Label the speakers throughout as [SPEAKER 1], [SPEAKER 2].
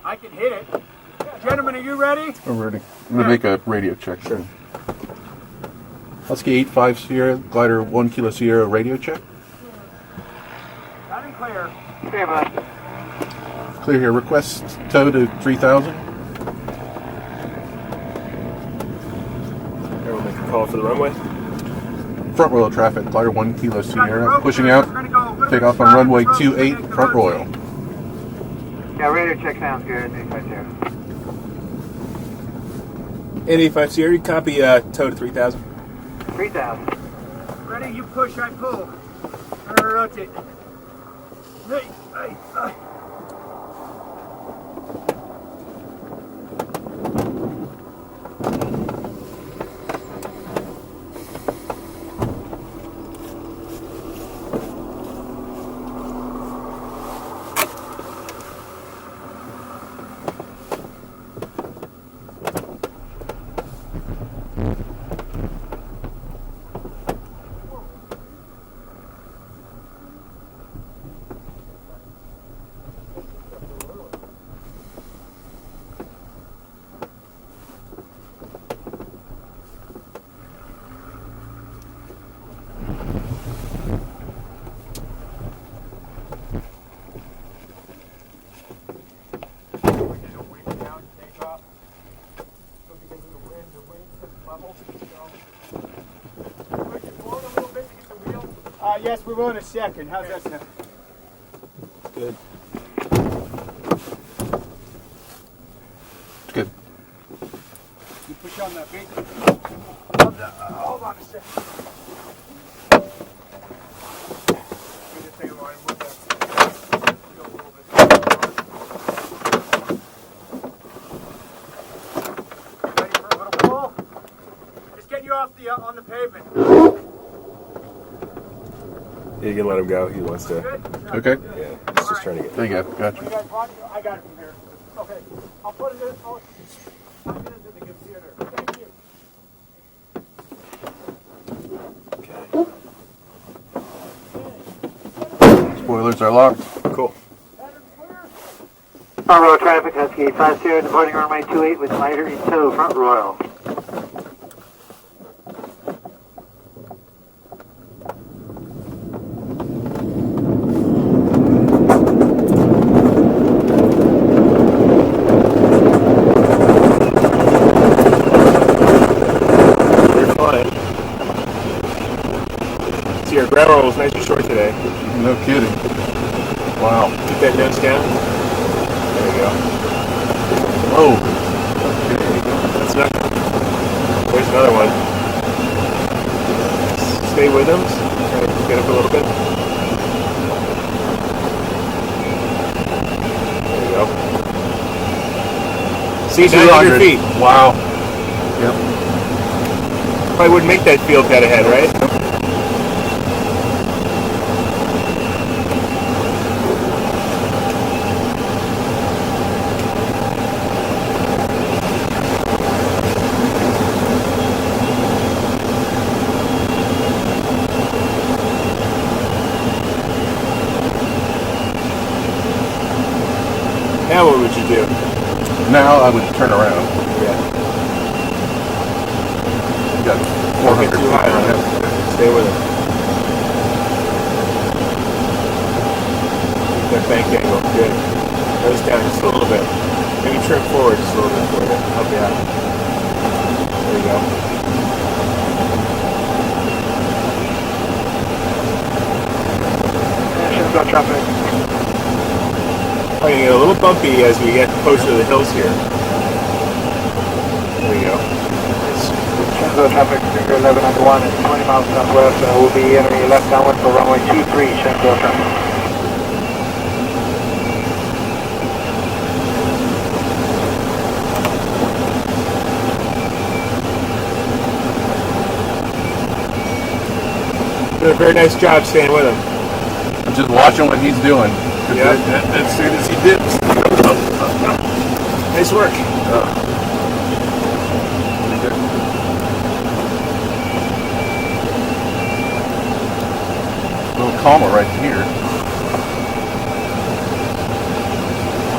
[SPEAKER 1] I can hit it. Gentlemen, are you ready?
[SPEAKER 2] I'm ready. I'm going to make a radio check. Sure. Husky 85 Sierra, glider 1 Kilo Sierra radio check.
[SPEAKER 1] Loud and clear.
[SPEAKER 3] Clear, bud.
[SPEAKER 2] Clear here. Request tow to 3000.
[SPEAKER 4] We'll make a call for the runway.
[SPEAKER 2] Front royal traffic, glider 1 Kilo Sierra, pushing out. Takeoff on runway 28, front royal.
[SPEAKER 3] Yeah, radio check sounds good. 850.
[SPEAKER 4] 885 Sierra, copy tow to 3000.
[SPEAKER 3] 3000.
[SPEAKER 1] Ready? You push, I pull. Rotate. Hey. Yes, we will in a second. How's that sound?
[SPEAKER 4] Good.
[SPEAKER 2] It's good.
[SPEAKER 1] You push on that big. Hold on a second. Ready for a little pull? Just getting you off on the pavement.
[SPEAKER 4] Yeah, you can let him go. He wants to.
[SPEAKER 2] Okay.
[SPEAKER 4] Yeah, he's just trying to get.
[SPEAKER 2] There you go. Gotcha.
[SPEAKER 1] You guys want it? I got it from here. Okay. I'll put it in. I'll plug it into the computer. Thank you.
[SPEAKER 2] Spoilers are locked.
[SPEAKER 4] Cool.
[SPEAKER 3] Front royal traffic, Husky 850, departing runway 28 with glider in tow, front royal.
[SPEAKER 4] Your ground roll was nice and short today.
[SPEAKER 2] No kidding. Wow.
[SPEAKER 4] Keep that nose down. There you go.
[SPEAKER 2] Whoa.
[SPEAKER 4] That's nothing. There's another one. Stay with him. Try to get up a little bit. There you go. See, 900 feet.
[SPEAKER 2] Wow. Yep.
[SPEAKER 4] Probably wouldn't make that field cut ahead, right? Now what would you do?
[SPEAKER 2] Now I would turn around.
[SPEAKER 4] Yeah.
[SPEAKER 2] You got
[SPEAKER 4] Don't
[SPEAKER 2] 400
[SPEAKER 4] get too high on him. Stay with him. Keep that bank angle. Good. Nose down just a little bit. Maybe trim forward just a little bit for you. Help you out. There you go.
[SPEAKER 3] Got traffic.
[SPEAKER 4] Probably gonna get a little bumpy as we get closer to the hills here. There you go.
[SPEAKER 3] Got traffic, figure 11 under 1 and 20 miles southwest. We'll be entering left downwind for runway 23, Shankill traffic.
[SPEAKER 4] Did a very nice job staying with him.
[SPEAKER 2] I'm just watching what he's doing.
[SPEAKER 4] Yeah.
[SPEAKER 2] As soon as he dips.
[SPEAKER 4] Nice work.
[SPEAKER 2] A little calmer right here.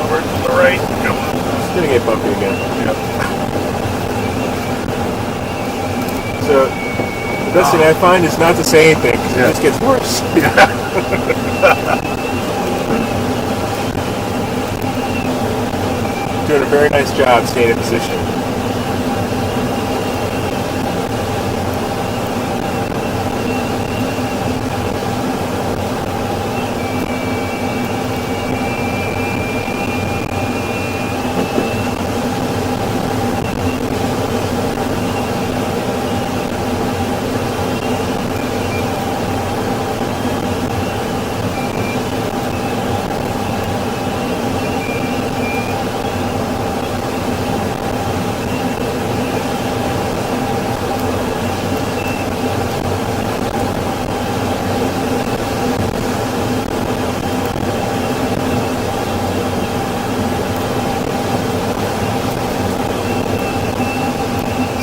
[SPEAKER 2] Over to the right. Yep.
[SPEAKER 4] Listen, I find is not to say anything, 'cause
[SPEAKER 2] Yeah.
[SPEAKER 4] it just gets worse. Doing a very nice job staying in position.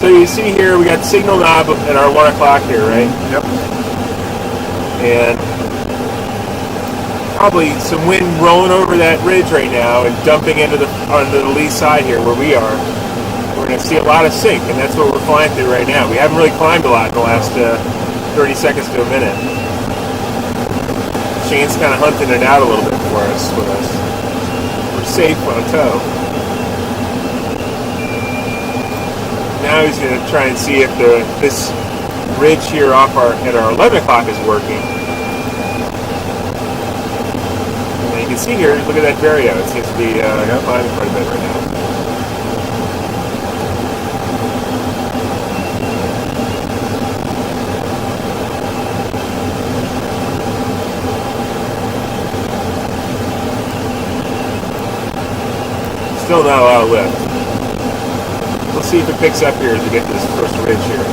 [SPEAKER 4] So you see here, we got the signal knob at our 1 o'clock here, right?
[SPEAKER 2] Yep.
[SPEAKER 4] And probably some wind rolling over that ridge right now and dumping onto the lee side here where we are. We're going to see a lot of sink, and that's what we're flying through right now. We haven't really climbed a lot in the last 30 seconds to a minute. Shane's kind of hunting it out a little bit for us with us. We're safe on tow. Now he's going to try and see if this ridge here at our 11 o'clock is working. And you can see here, look at that Vario. It seems to be climbing quite a bit right now. Still not a lot of lift. Let's see if it picks up here as we get to this first ridge here.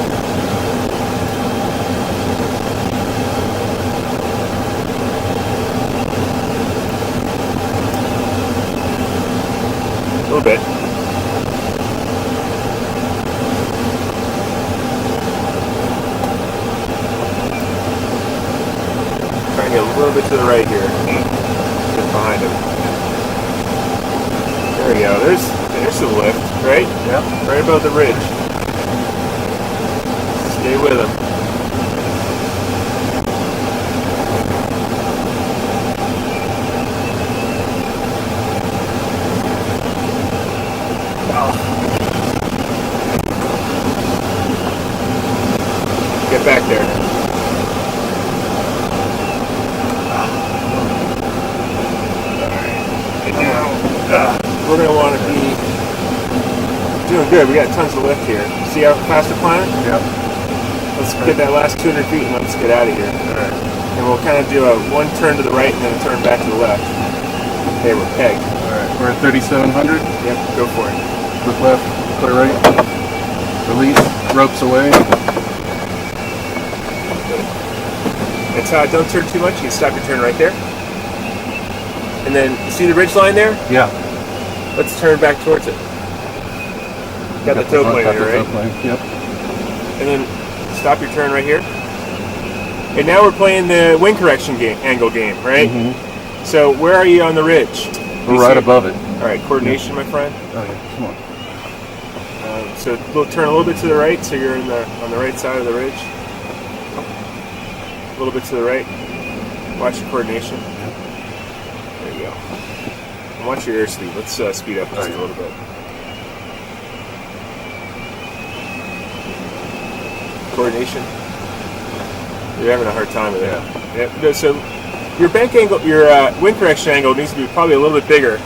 [SPEAKER 4] A little bit. Try and get a little bit to the right here. Just behind him. There we go. There's some lift, right?
[SPEAKER 2] Yep.
[SPEAKER 4] Right above the ridge. Stay with him. Get back there. And now, we're going to want to be doing good. We got tons of lift here. See how fast we're climbing?
[SPEAKER 2] Yep.
[SPEAKER 4] Let's get that last 200 feet and let's get out of here.
[SPEAKER 2] Alright.
[SPEAKER 4] And we'll kind of do a one turn to the right and then a turn back to the left. Okay, we're pegged.
[SPEAKER 2] Alright. We're at 3,700.
[SPEAKER 4] Yep, go for it.
[SPEAKER 2] Flip left, clear right. Release, ropes away.
[SPEAKER 4] And so don't turn too much. You can stop your turn right there. And then, you see the ridge line there?
[SPEAKER 2] Yeah.
[SPEAKER 4] Let's turn back towards it. Got the tow plane there, right?
[SPEAKER 2] Yep.
[SPEAKER 4] And then stop your turn right here. And now we're playing the wind correction angle game, right?
[SPEAKER 2] Mm-hmm.
[SPEAKER 4] So where are you on the ridge?
[SPEAKER 2] We're right above it.
[SPEAKER 4] All right, coordination, my friend.
[SPEAKER 2] Oh yeah, come on.
[SPEAKER 4] So we'll turn a little bit to the right, so you're on the right side of the ridge. A little bit to the right. Watch your coordination. There you go. And watch your airspeed. Let's speed up just a little bit. Coordination. You're having a hard time with that. Yeah. So your bank angle, your wind correction angle needs to be probably a little bit bigger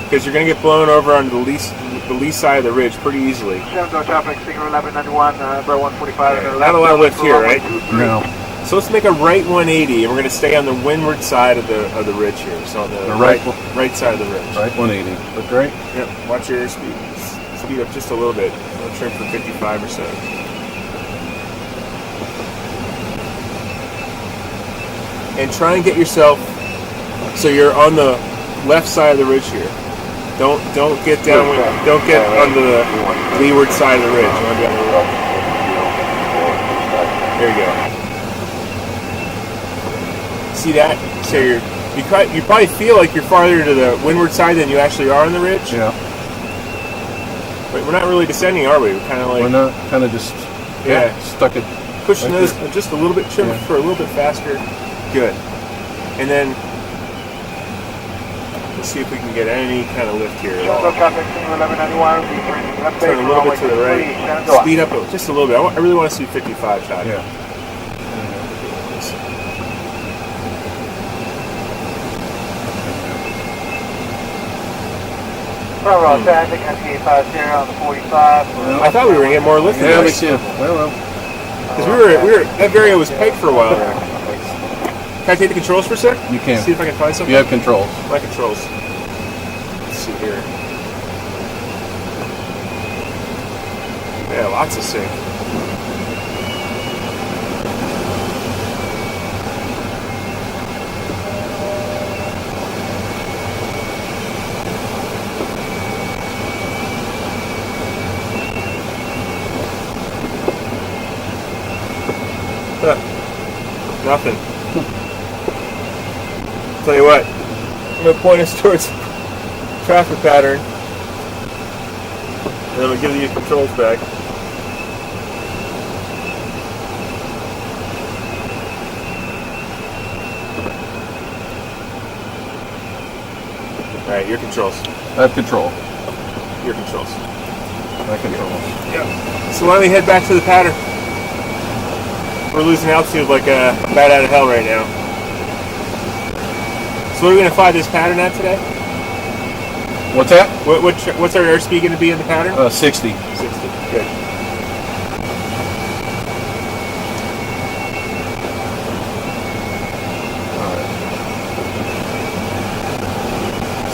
[SPEAKER 4] because you're going to get blown over onto the lee side of the ridge pretty easily.
[SPEAKER 3] Shenandoah traffic, signal 1191, Bro 145.
[SPEAKER 4] Okay. Not a lot of lift here, right?
[SPEAKER 2] No.
[SPEAKER 4] So let's make a right 180, and we're going to stay on the windward side of the ridge here. So on the right side of the ridge.
[SPEAKER 2] Right 180. Look right.
[SPEAKER 4] Yep. Watch your airspeed. Speed up just a little bit. I'll trim for 55 or so. And try and get yourself so you're on the left side of the ridge here. Don't get down. Don't get onto the leeward side of the ridge. You want to be on the left. There you go. See that? So you probably feel like you're farther to the windward side than you actually are on the ridge.
[SPEAKER 2] Yeah.
[SPEAKER 4] But we're not really descending, are we? We're kind of like
[SPEAKER 2] We're not. Kind of just.
[SPEAKER 4] Yeah.
[SPEAKER 2] Stuck at
[SPEAKER 4] push the nose just a little bit, trim for a little bit faster. Good. And then let's see if we can get any kind of lift here at all.
[SPEAKER 3] Traffic, 1191, left
[SPEAKER 4] Turn a little bit to the right.
[SPEAKER 3] right.
[SPEAKER 4] Speed up just a little bit. I really want to see 55, Todd.
[SPEAKER 2] Yeah.
[SPEAKER 3] Front row traffic, MT50 on the 45.
[SPEAKER 4] I thought we were going to get more lift.
[SPEAKER 2] Yeah, me too. Well.
[SPEAKER 4] Because we were that area was pegged for a while there. Can I take the controls for a sec?
[SPEAKER 2] You can.
[SPEAKER 4] See if I can find something.
[SPEAKER 2] You have controls.
[SPEAKER 4] My controls. Let's see here. Yeah, lots of sync. Nothing. Tell you what, I'm going to point us towards traffic pattern, and then we'll give you controls back. Alright, your controls.
[SPEAKER 2] I have control.
[SPEAKER 4] Your controls.
[SPEAKER 2] My controls.
[SPEAKER 4] Yeah. So why don't we head back to the pattern? We're losing altitude like a bat out of hell right now. So what are we going to fly this pattern at today?
[SPEAKER 2] What's that?
[SPEAKER 4] What's our airspeed going to be in the pattern?
[SPEAKER 2] 60.
[SPEAKER 4] 60. Good.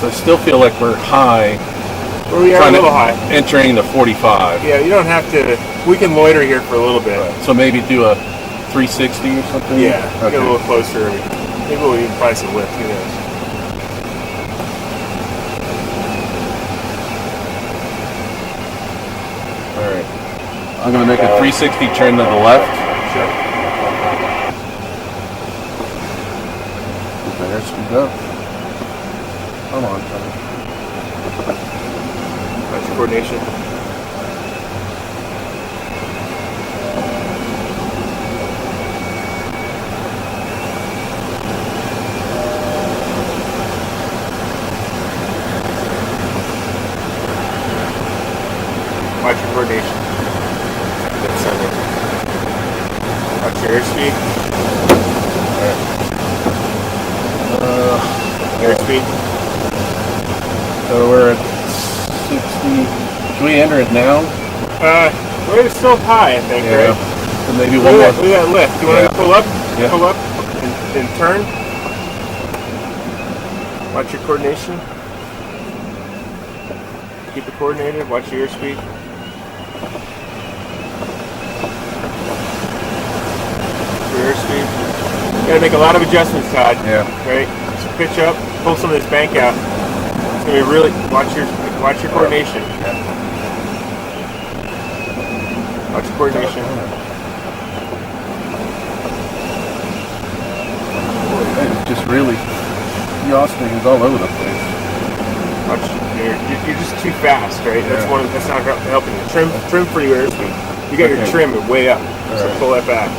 [SPEAKER 2] So I still feel like we're high.
[SPEAKER 4] Well, we are a little high.
[SPEAKER 2] Entering the 45.
[SPEAKER 4] Yeah, you don't have to. We can loiter here for a little bit.
[SPEAKER 2] Right. So maybe do a 360 or something?
[SPEAKER 4] Yeah,
[SPEAKER 2] okay.
[SPEAKER 4] get a little closer. Maybe we'll even find some lift. Who knows?
[SPEAKER 2] Alright. I'm going to make a 360 turn to the left.
[SPEAKER 4] Sure.
[SPEAKER 2] There, speed up. Come on, Tony.
[SPEAKER 4] That's your coordination. Watch your coordination. Good center. Watch your airspeed. Airspeed.
[SPEAKER 2] So we're at 60. Can we enter it now?
[SPEAKER 4] We're still high, I think, right?
[SPEAKER 2] So maybe
[SPEAKER 4] Look
[SPEAKER 2] one more.
[SPEAKER 4] at that lift. You want to pull up?
[SPEAKER 2] Yeah.
[SPEAKER 4] Pull up and turn. Watch your coordination. Keep it coordinated. Watch your airspeed. Your airspeed. You gotta make a lot of adjustments, Todd.
[SPEAKER 2] Yeah.
[SPEAKER 4] Right? So pitch up, pull some of this bank out. It's gonna be really watch your coordination.
[SPEAKER 2] Yeah.
[SPEAKER 4] Watch your coordination.
[SPEAKER 2] It's just really yaw-sting is all over the place.
[SPEAKER 4] Watch, you're just too fast, right?
[SPEAKER 2] Yeah.
[SPEAKER 4] That's not helping you. Trim for your airspeed. You got your trim way up, so
[SPEAKER 2] Right.
[SPEAKER 4] pull that back,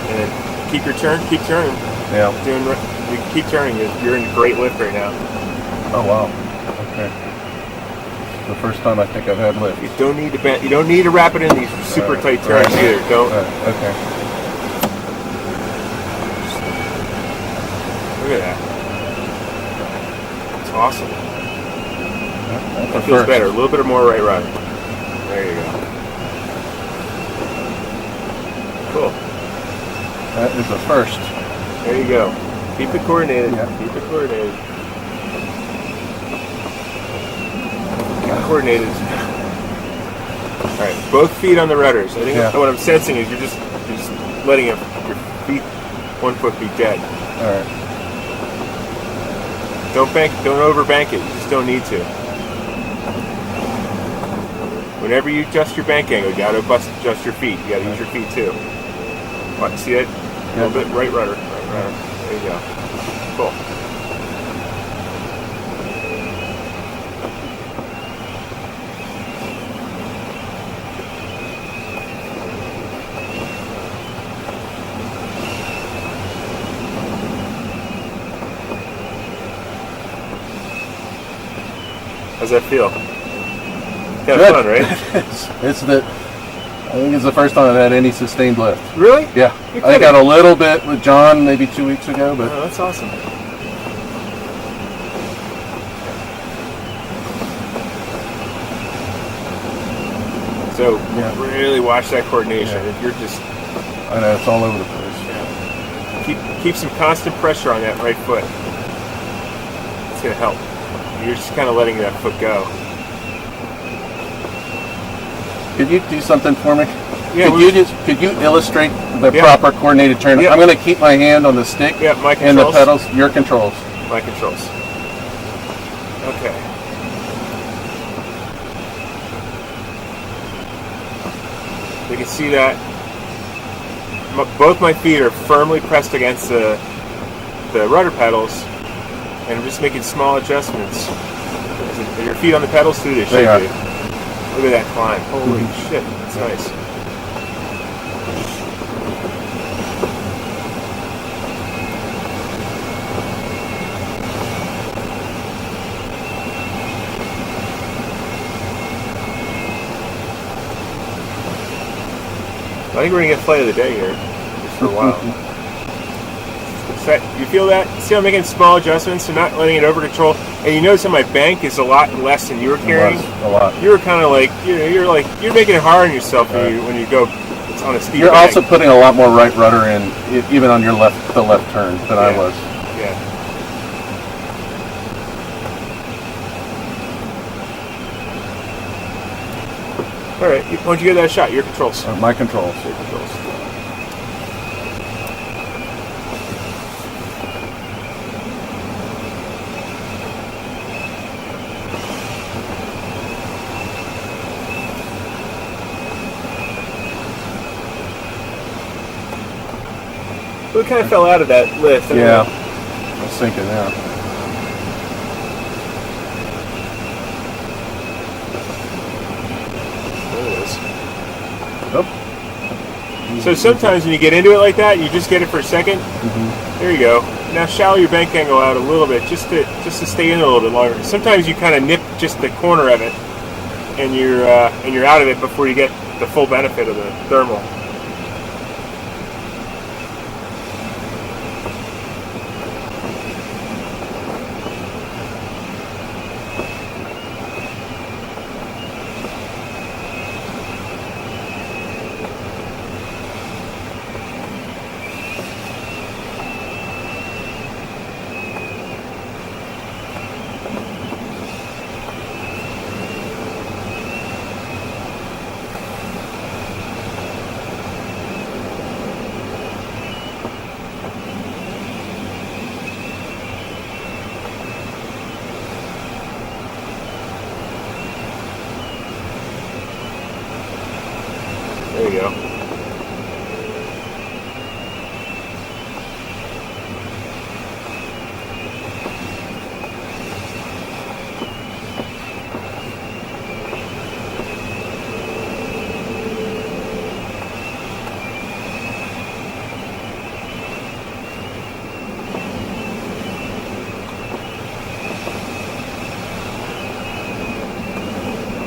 [SPEAKER 4] and then keep your turn. Keep turning.
[SPEAKER 2] Yeah.
[SPEAKER 4] You keep turning. You're in great lift right now.
[SPEAKER 2] Oh wow. Okay. The first time I think I've had lift.
[SPEAKER 4] You don't need to bend. You don't need to wrap it in these super tight turns either. Don't.
[SPEAKER 2] Okay.
[SPEAKER 4] Look at that. It's awesome.
[SPEAKER 2] That's
[SPEAKER 4] That
[SPEAKER 2] the
[SPEAKER 4] feels
[SPEAKER 2] first.
[SPEAKER 4] better. A little bit more right rudder. There you go. Cool.
[SPEAKER 2] That is the first.
[SPEAKER 4] There you go. Keep it coordinated.
[SPEAKER 2] Yeah.
[SPEAKER 4] Keep it coordinated. Keep it coordinated. All right, both feet on the rudders. I think what I'm sensing is you're just letting your feet, one foot be dead.
[SPEAKER 2] All right.
[SPEAKER 4] Don't overbank it. You just don't need to. Whenever you adjust your bank angle, you gotta adjust your feet. You gotta use your feet too. What, see that? A little bit right rudder. Right rudder. There you go. Cool. How's that feel? Kind of
[SPEAKER 2] Good.
[SPEAKER 4] fun, right?
[SPEAKER 2] I think it's the first time I've had any sustained lift.
[SPEAKER 4] Really?
[SPEAKER 2] Yeah.
[SPEAKER 4] You're
[SPEAKER 2] I
[SPEAKER 4] kidding.
[SPEAKER 2] got a little bit with John maybe 2 weeks ago, but
[SPEAKER 4] Oh, that's awesome. So really watch that coordination.
[SPEAKER 2] Yeah.
[SPEAKER 4] If you're just
[SPEAKER 2] I know it's all over the place.
[SPEAKER 4] keep some constant pressure on that right foot. It's gonna help. You're just kind of letting that foot go.
[SPEAKER 2] Could you do something for me?
[SPEAKER 4] Yeah,
[SPEAKER 2] Could you illustrate the
[SPEAKER 4] Yeah.
[SPEAKER 2] proper coordinated turn?
[SPEAKER 4] Yeah.
[SPEAKER 2] I'm going to keep my hand on the stick
[SPEAKER 4] Yeah, my
[SPEAKER 2] and the
[SPEAKER 4] controls.
[SPEAKER 2] pedals. Your controls.
[SPEAKER 4] My controls. Okay. You can see that both my feet are firmly pressed against the rudder pedals, and I'm just making small adjustments. Are your feet on the pedals too? They should
[SPEAKER 2] They are.
[SPEAKER 4] be. Look at that climb. Holy shit, that's nice. I think we're gonna get flight of the day here, just for a while. So you feel that? See how I'm making small adjustments, so not letting it over control. And you notice that my bank is a lot less than you were carrying.
[SPEAKER 2] A lot.
[SPEAKER 4] You were kind of like you're making it hard on yourself when you go on a steep
[SPEAKER 2] You're
[SPEAKER 4] bank.
[SPEAKER 2] also putting a lot more right rudder in, even on your the left turn than I was.
[SPEAKER 4] Yeah. All right. Why don't you give that a shot? Your controls.
[SPEAKER 2] My controls.
[SPEAKER 4] Your controls. We kind of fell out of that lift.
[SPEAKER 2] Yeah. I was thinking, yeah. Oh.
[SPEAKER 4] So sometimes when you get into it like that, you just get it for a second.
[SPEAKER 2] Mm-hmm.
[SPEAKER 4] There you go. Now shallow your bank angle out a little bit, just to stay in a little bit longer. Sometimes you kind of nip just the corner of it, and you're out of it before you get the full benefit of the thermal. There you go.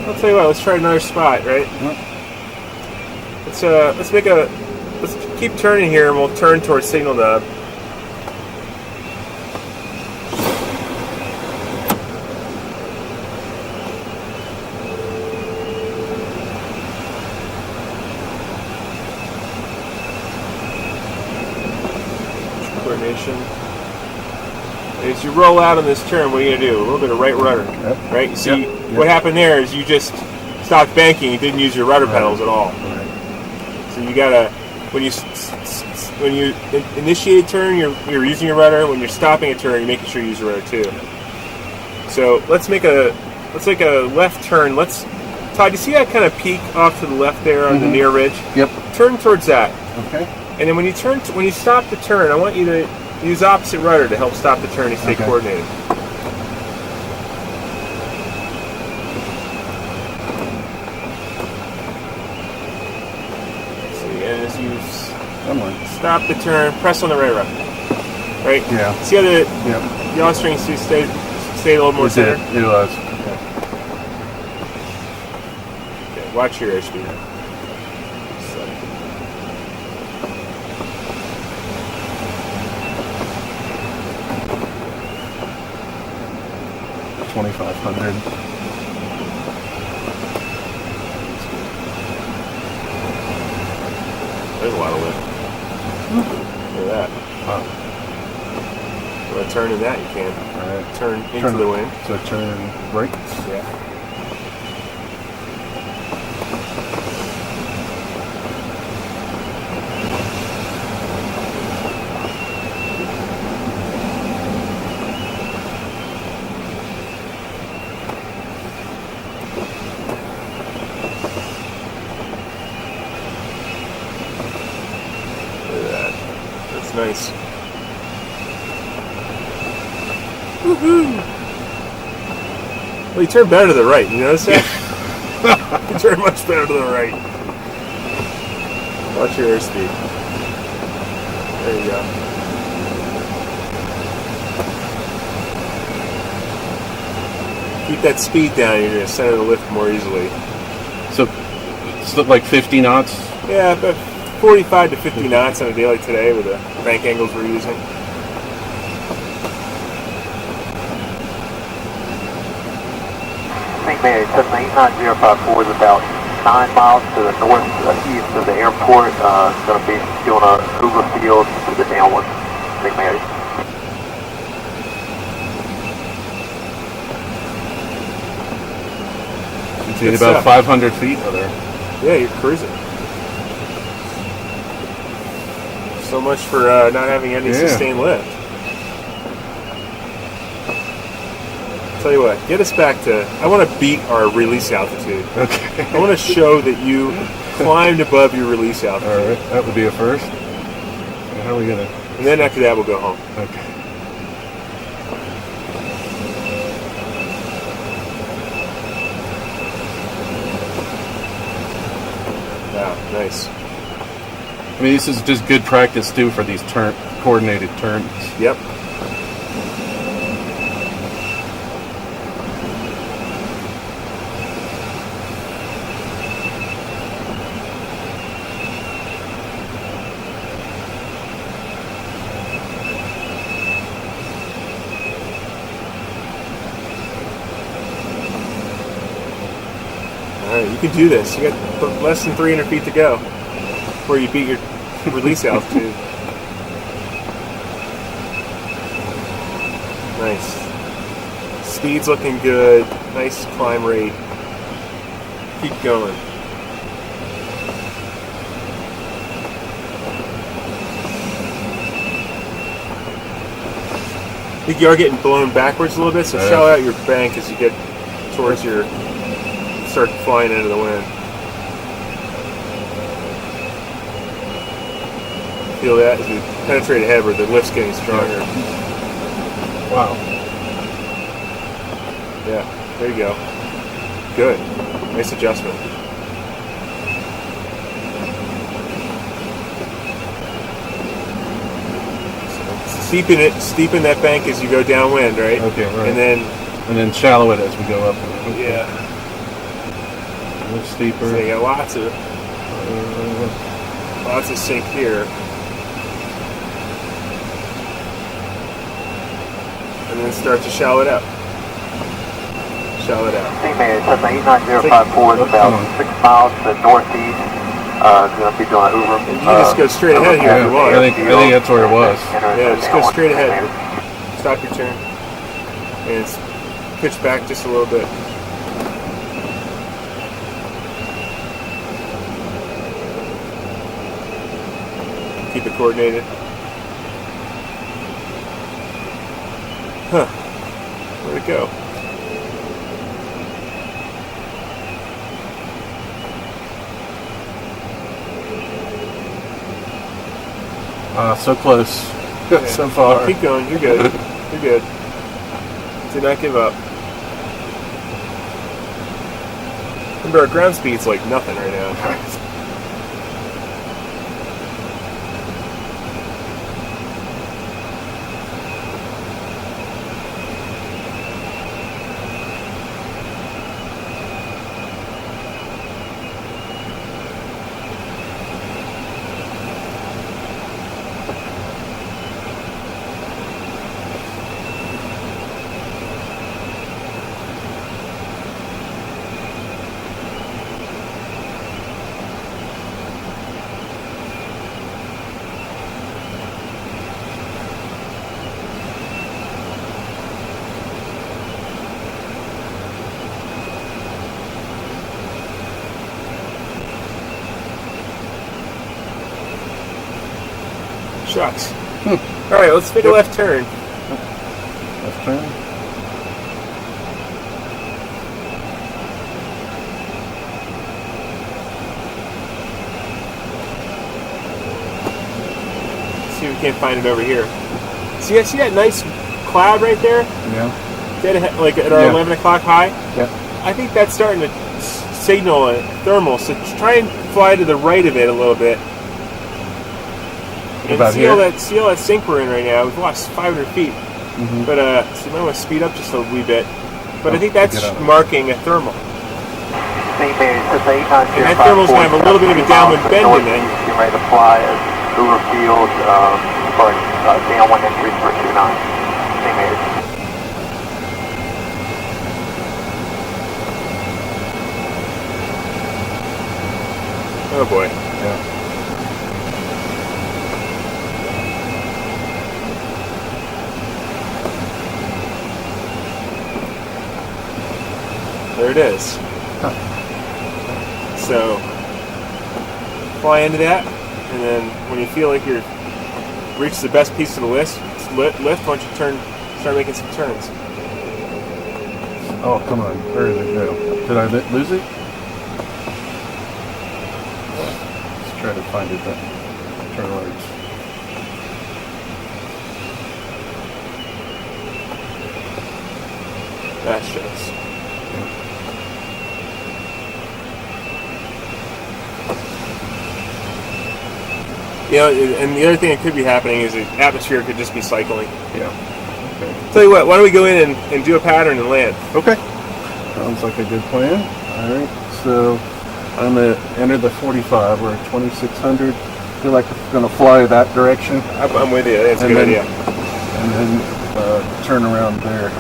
[SPEAKER 4] I'll tell you what, let's try another spot, right? Let's keep turning here and we'll turn towards signal knob. Coordination. As you roll out on this turn, what are you going to do? A little bit of right rudder, right? You see, what happened there is you just stopped banking and didn't use your rudder pedals at all. So you gotta, when you initiate a turn, you're using your rudder. When you're stopping a turn, you're making sure you use your rudder too. So let's make a left turn. Todd, you see that kind of peak off to the left there on the near ridge?
[SPEAKER 2] Yep.
[SPEAKER 4] Turn towards that.
[SPEAKER 2] Okay.
[SPEAKER 4] And then when you stop the turn, I want you to use opposite rudder to help stop the turn and stay coordinated. And as you stop the turn, press on the right rudder. Right?
[SPEAKER 2] Yeah.
[SPEAKER 4] See how the yaw string stayed a little more centered?
[SPEAKER 2] It was. Okay.
[SPEAKER 4] Watch your airspeed. So.
[SPEAKER 2] 2,500.
[SPEAKER 4] There's a lot of lift. Look at that.
[SPEAKER 2] Wow.
[SPEAKER 4] You want to turn in that, you can.
[SPEAKER 2] Alright.
[SPEAKER 4] Turn into the wind.
[SPEAKER 2] So turn right.
[SPEAKER 4] Yeah. Look at that. That's nice. Woohoo! Well, you turn better to the right. You notice that? You turn much better to the right. Watch your airspeed. There you go. Keep that speed down. You're going to center the lift more easily.
[SPEAKER 2] So it's like 50 knots.
[SPEAKER 4] Yeah, about 45 to 50 knots on a day like today with the bank angles we're using.
[SPEAKER 3] St. Mary, Cessna 89054 is about 9 miles to the northeast of the airport. It's going to be doing a Hoover Field to the downward. St. Mary.
[SPEAKER 2] It's at about 500 feet. Oh, there.
[SPEAKER 4] Yeah, you're cruising. So much for not having any sustained lift. Tell you what, get us back to. I want to beat our release altitude.
[SPEAKER 2] Okay.
[SPEAKER 4] I want to show that you climbed above your release altitude.
[SPEAKER 2] All right, that would be a first. How are we gonna?
[SPEAKER 4] And then after that, we'll go home.
[SPEAKER 2] Okay.
[SPEAKER 4] Wow, nice.
[SPEAKER 2] I mean, this is just good practice too for these coordinated turns.
[SPEAKER 4] Yep. All right, you can do this. You got less than 300 feet to go before you beat your release altitude. Nice. Speed's looking good. Nice climb rate. Keep going. I think you are getting blown backwards a little bit, so shallow out your bank as you get towards your start flying into the wind. Feel that as we penetrate ahead where the lift's getting stronger.
[SPEAKER 2] Wow.
[SPEAKER 4] Yeah, there you go. Good. Nice adjustment. So steepen that bank as you go downwind, right?
[SPEAKER 2] Okay, right.
[SPEAKER 4] And then
[SPEAKER 2] shallow it as we go up.
[SPEAKER 4] yeah.
[SPEAKER 2] A little steeper.
[SPEAKER 4] So you got lots of sink here. And then start to shallow it out. Shallow it out.
[SPEAKER 3] St. Mary, Cessna 89054 is about 6 miles to the northeast. It's going to be doing a Hoover.
[SPEAKER 4] And you just go straight ahead here if you want.
[SPEAKER 2] I think that's where it was.
[SPEAKER 4] Yeah, just go straight ahead. Stop your turn. And pitch back just a little bit. Keep it coordinated. Huh. Where'd it go?
[SPEAKER 2] So close.
[SPEAKER 4] Yeah.
[SPEAKER 2] So far.
[SPEAKER 4] Keep going. You're good. You're good. Do not give up. Remember, our ground speed's like nothing right now. Shucks. All right, let's make a left turn.
[SPEAKER 2] Left turn.
[SPEAKER 4] See if we can't find it over here. See that nice cloud right there?
[SPEAKER 2] Yeah.
[SPEAKER 4] Dead ahead, like at our 11 o'clock high?
[SPEAKER 2] Yeah.
[SPEAKER 4] I think that's starting to signal a thermal, so try and fly to the right of it a little bit. And
[SPEAKER 2] About
[SPEAKER 4] see all
[SPEAKER 2] here?
[SPEAKER 4] that sink we're in right now. We've lost 500 feet.
[SPEAKER 2] Mm-hmm.
[SPEAKER 4] But so you might want to speed up just a wee bit. But I think
[SPEAKER 2] get
[SPEAKER 4] that's
[SPEAKER 2] out of it.
[SPEAKER 4] marking a thermal.
[SPEAKER 3] St. Mary's, this 890.
[SPEAKER 4] And that thermal's going to have a little bit of a downward bend in it.
[SPEAKER 3] You're ready to fly at Hoover Field for downwind entry for 29. St. Mary's.
[SPEAKER 4] Oh boy.
[SPEAKER 2] Yeah.
[SPEAKER 4] There it is.
[SPEAKER 2] Huh.
[SPEAKER 4] So fly into that, and then when you feel like you're reached the best piece of the lift, why don't you start making some turns?
[SPEAKER 2] Oh, come on. Where did it go? Did I lose it? Let's try to find it then. Turn right.
[SPEAKER 4] That shows. You know, and the other thing that could be happening is the atmosphere could just be cycling.
[SPEAKER 2] Yeah. Okay.
[SPEAKER 4] Tell you what, why don't we go in and do a pattern and land?
[SPEAKER 2] Okay. Sounds like a good plan. All right. So I'm going to enter the 45. We're at 2600. Feel like I'm going to fly that direction.
[SPEAKER 4] I'm with you. That's a
[SPEAKER 2] And
[SPEAKER 4] good
[SPEAKER 2] then-
[SPEAKER 4] idea.
[SPEAKER 2] And then turn around there.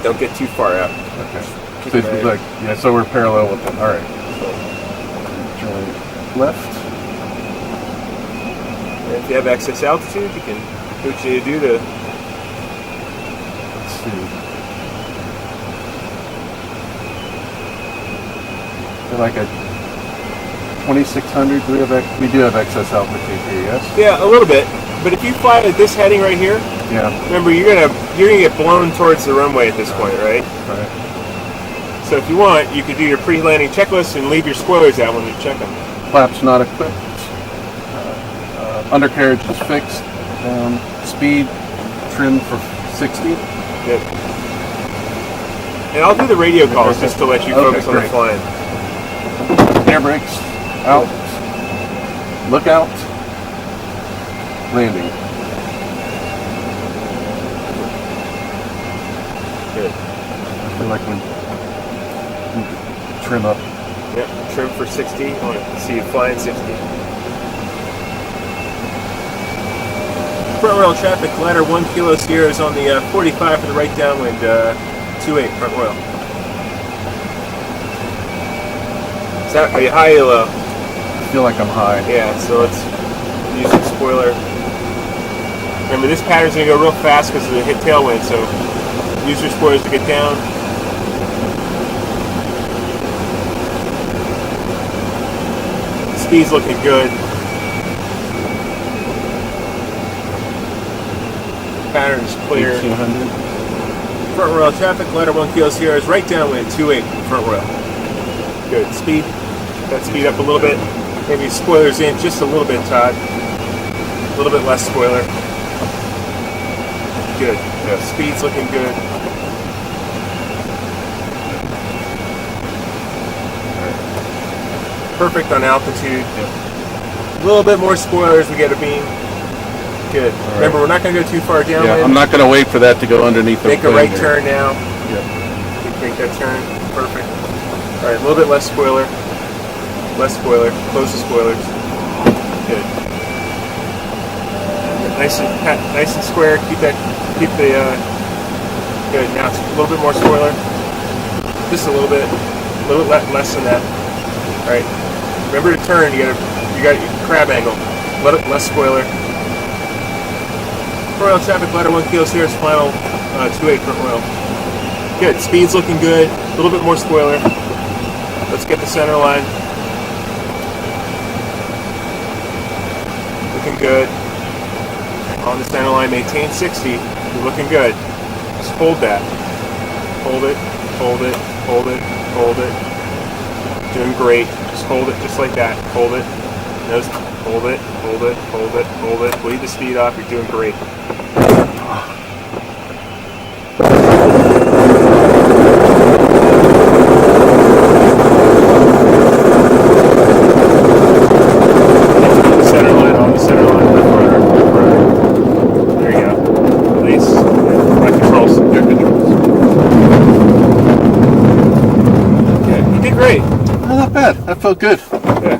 [SPEAKER 4] Don't get too far out.
[SPEAKER 2] Okay.
[SPEAKER 4] Keep
[SPEAKER 2] So
[SPEAKER 4] it
[SPEAKER 2] it's
[SPEAKER 4] right.
[SPEAKER 2] like, yeah, so we're parallel with it. All right. So turn left.
[SPEAKER 4] And if you have excess altitude, you can do what you need to do to.
[SPEAKER 2] Let's see. Feel like at 2600, we do have excess altitude here, yes?
[SPEAKER 4] Yeah, a little bit. But if you fly at this heading right here,
[SPEAKER 2] Yeah.
[SPEAKER 4] remember you're gonna get blown towards the runway at this point, right?
[SPEAKER 2] Right.
[SPEAKER 4] So if you want, you could do your pre-landing checklist and leave your spoilers out when you check them.
[SPEAKER 2] Flaps not equipped. Undercarriage is fixed. Speed trimmed for 60.
[SPEAKER 4] Good. And I'll do the radio calls just to let you
[SPEAKER 2] Okay,
[SPEAKER 4] focus on the
[SPEAKER 2] great.
[SPEAKER 4] flying.
[SPEAKER 2] Air brakes out. Look out. Landing.
[SPEAKER 4] Good.
[SPEAKER 2] I feel like we trim up.
[SPEAKER 4] Yep. Trim for 60. I want to see you flying 60. Front rail traffic, ladder 1 Kilo Sierra is on the 45 for the right downwind, 28 front rail. Is that, are you high or low?
[SPEAKER 2] I feel like I'm high.
[SPEAKER 4] Yeah, so let's use the spoiler. Remember, this pattern's going to go real fast because of the hit tailwind, so use your spoilers to get down. Speed's looking good. Pattern's clear.
[SPEAKER 2] 1800.
[SPEAKER 4] Front rail traffic, ladder 1 Kilo Sierra is right downwind, 28 front rail. Good. Speed. That speed up a little bit. Maybe spoilers in just a little bit, Todd. A little bit less spoiler. Good. Yeah. Speed's looking good. Perfect on altitude. A little bit more spoilers, we get a beam. Good.
[SPEAKER 2] All right.
[SPEAKER 4] Remember, we're not going to go too far downwind.
[SPEAKER 2] Yeah, I'm not going to wait for that to go underneath the
[SPEAKER 4] Make a
[SPEAKER 2] plane
[SPEAKER 4] right
[SPEAKER 2] there.
[SPEAKER 4] turn now.
[SPEAKER 2] Yep.
[SPEAKER 4] Make that turn. Perfect. All right, a little bit less spoiler. Less spoiler. Close the spoilers. Good. Nice and square. Keep the. Good. Now it's a little bit more spoiler. Just a little bit less than that. All right. Remember to turn. You got your crab angle. Less spoiler. Royal traffic, ladder 1 Kilo Sierra's final 2.8 front wheel. Good. Speed's looking good. A little bit more spoiler. Let's get the center line. Looking good. On the center line, maintain 60. You're looking good. Just hold that. Hold it, hold it, hold it, hold it. Doing great. Just hold it just like that. Hold it. Just hold it, hold it, hold it, hold it. Bleed the speed off. You're doing great. Center line, on the center line. Left rudder, left rudder. There you go. Release. My controls. Your controls. Okay. You did great.
[SPEAKER 2] Oh, not bad. That felt good.
[SPEAKER 4] Yeah.